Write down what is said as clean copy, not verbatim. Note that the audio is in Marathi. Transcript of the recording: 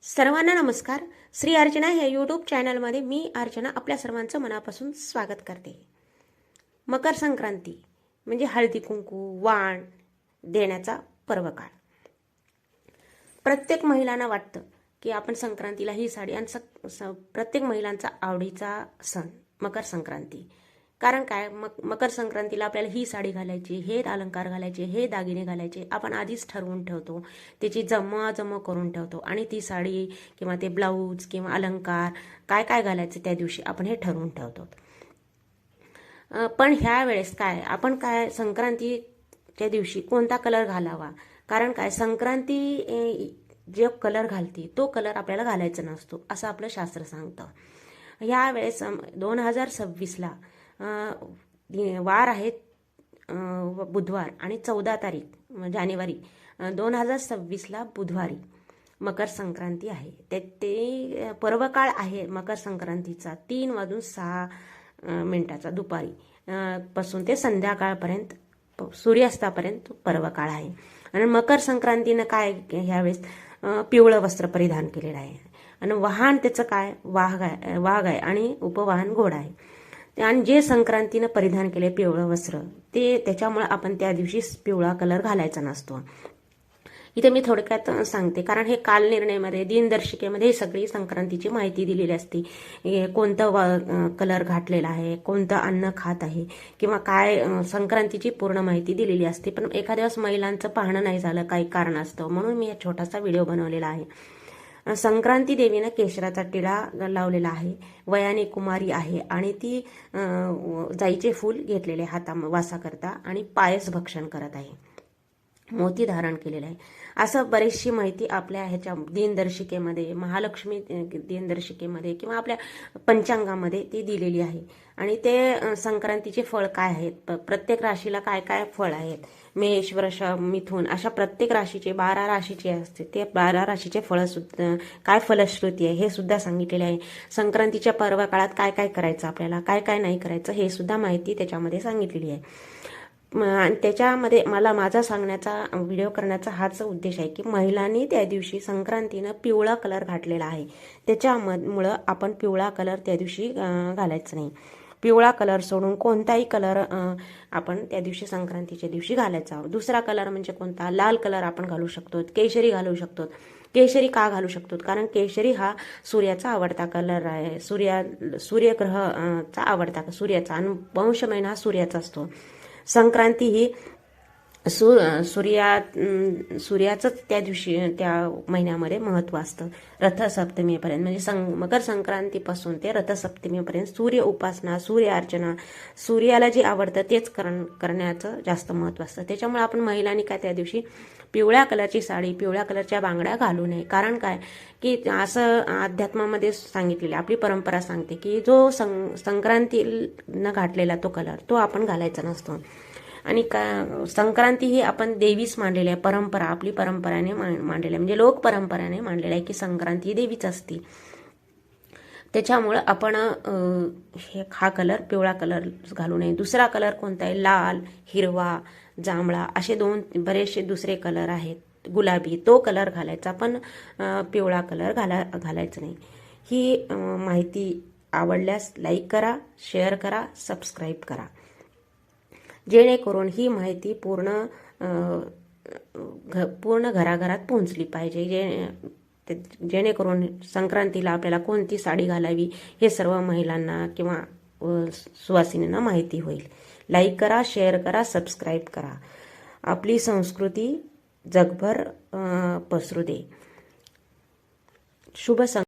सर्वांना नमस्कार. श्री अर्चना या यूट्यूब चॅनलमध्ये मी अर्चना आपल्या सर्वांचं मनापासून स्वागत करते. मकर संक्रांती म्हणजे हळदी कुंकू वाण देण्याचा पर्वकाळ. प्रत्येक महिलांना वाटतं की आपण संक्रांतीला ही साडी आणि प्रत्येक महिलांचा आवडीचा सण मकर संक्रांती. कारण काय, मकर संक्रांतीला आपल्याला ही साडी घालायची, हे अलंकार घालायचे, हे दागिने घालायचे आपण आधीच ठरवून ठेवतो. त्याची जमवाजमव करून ठेवतो आणि ती साडी किंवा ते ब्लाऊज किंवा अलंकार काय काय घालायचे त्या दिवशी आपण हे ठरवून ठेवतो. पण ह्या वेळेस काय संक्रांतीच्या दिवशी कोणता कलर घालावा. कारण काय, संक्रांती जो कलर घालते तो कलर आपल्याला घालायचा नसतो असं आपलं शास्त्र सांगतं. ह्या वेळेस 2026ला वार आहेत बुधवार आणि 14 तारीख जानेवारी 2026ला बुधवारी मकर संक्रांती आहे. ते पर्वकाळ आहे मकर संक्रांतीचा 3:06 दुपारी पासून ते संध्याकाळपर्यंत सूर्यास्तापर्यंत पर्वकाळ आहे. आणि मकर संक्रांतीनं काय ह्यावेळेस पिवळं वस्त्र परिधान केलेलं आहे आणि वाहन त्याचं काय वाघ आहे आणि उपवाहन घोडा आहे. आणि जे संक्रांतीनं परिधान केले पिवळं वस्त्र ते त्याच्यामुळे आपण त्या दिवशी पिवळा कलर घालायचा नसतो. इथे मी थोडक्यात सांगते कारण हे कालनिर्णयमध्ये दिनदर्शिकेमध्ये सगळी संक्रांतीची माहिती दिलेली असते. कोणतं कलर घातलेला आहे, कोणतं अन्न खात आहे किंवा काय संक्रांतीची पूर्ण माहिती दिलेली असते. पण एखाद्या वेळेस महिलांचं पाहणं नाही झालं काही कारण असतं म्हणून मी छोटासा व्हिडिओ बनवलेला आहे. संक्रांती देवीनं केशराचा टिळा लावलेला आहे. वयाने कुमारी आहे आणि ती जाईचे फूल घेतलेले हातामध्ये वासाकरता आणि पायस भक्षण करत आहे. मोती धारण केलेलं आहे. असं बरीचशी माहिती आपल्या ह्याच्या दिनदर्शिकेमध्ये महालक्ष्मी दिनदर्शिकेमध्ये किंवा आपल्या पंचांगामध्ये ती दिलेली आहे. आणि ते संक्रांतीचे फळ काय आहेत, प्रत्येक राशीला काय काय फळ आहेत, मेष वृषभ मिथुन अशा प्रत्येक राशीचे 12 राशीचे असते ते 12 राशीचे फळ सुद्धा काय फलश्रुती आहे हे सुद्धा सांगितलेले आहे. संक्रांतीच्या पर्व काळात काय काय करायचं आपल्याला, काय काय नाही करायचं हे सुद्धा माहिती त्याच्यामध्ये सांगितलेली आहे. आणि त्याच्यामध्ये मला माझा सांगण्याचा व्हिडिओ करण्याचा हाच उद्देश आहे की महिलांनी त्या दिवशी संक्रांतीनं पिवळा कलर घातलेला आहे. त्याच्यामुळं आपण पिवळा कलर त्या दिवशी घालायचं नाही. पिवळा कलर सोडून कोणताही कलर आपण त्या दिवशी संक्रांतीच्या दिवशी घालायचा. दुसरा कलर म्हणजे कोणता, लाल कलर आपण घालू शकतो, केशरी घालू शकतो. केशरी का घालू शकतो, कारण केशरी हा सूर्याचा आवडता कलर आहे. सूर्यग्रहाचा आवडता सूर्याचा आणि पौष महिना हा सूर्याचा असतो. संक्रांती ही सूर्याचंच त्या दिवशी त्या महिन्यामध्ये महत्त्व असतं. रथसप्तमीपर्यंत म्हणजे मकर संक्रांतीपासून ते रथसप्तमीपर्यंत सूर्य उपासना सूर्य अर्चना सूर्याला जे आवडतं तेच करण्याचं जास्त महत्त्व असतं. त्याच्यामुळे आपण महिलांनी काय त्या दिवशी पिवळ्या कलरची साडी पिवळ्या कलरच्या बांगड्या घालू नये. कारण काय की असं अध्यात्मामध्ये सांगितलेलं आपली परंपरा सांगते की जो संक्रांतीनं घातलेला तो कलर तो आपण घालायचा नसतो. आणि संक्रांती ही आपण देवीच मांडलेली आहे. परंपरा आपली परंपराने मांडलेली आहे, म्हणजे लोक परंपराने मांडलेली आहे की संक्रांती ही देवीच असते. त्याच्यामुळं आपण हा कलर पिवळा कलर घालू नये. दुसरा कलर कोणता आहे, लाल हिरवा जांभळा असे बरेचसे दुसरे कलर आहेत, गुलाबी तो कलर घालायचा पण पिवळा कलर घालायचा नाही. ही माहिती आवडल्यास लाईक करा, शेअर करा, सबस्क्राईब करा, जेणेकरून ही माहिती पूर्ण घराघरात पोहोचली पाहिजे. जेणेकरून संक्रांतीला आपल्याला कोणती साडी घालावी हे सर्व महिलांना किंवा सुवासिनींना माहिती होईल. लाईक करा, शेअर करा, सबस्क्राईब करा. आपली संस्कृती जगभर पसरू दे. शुभ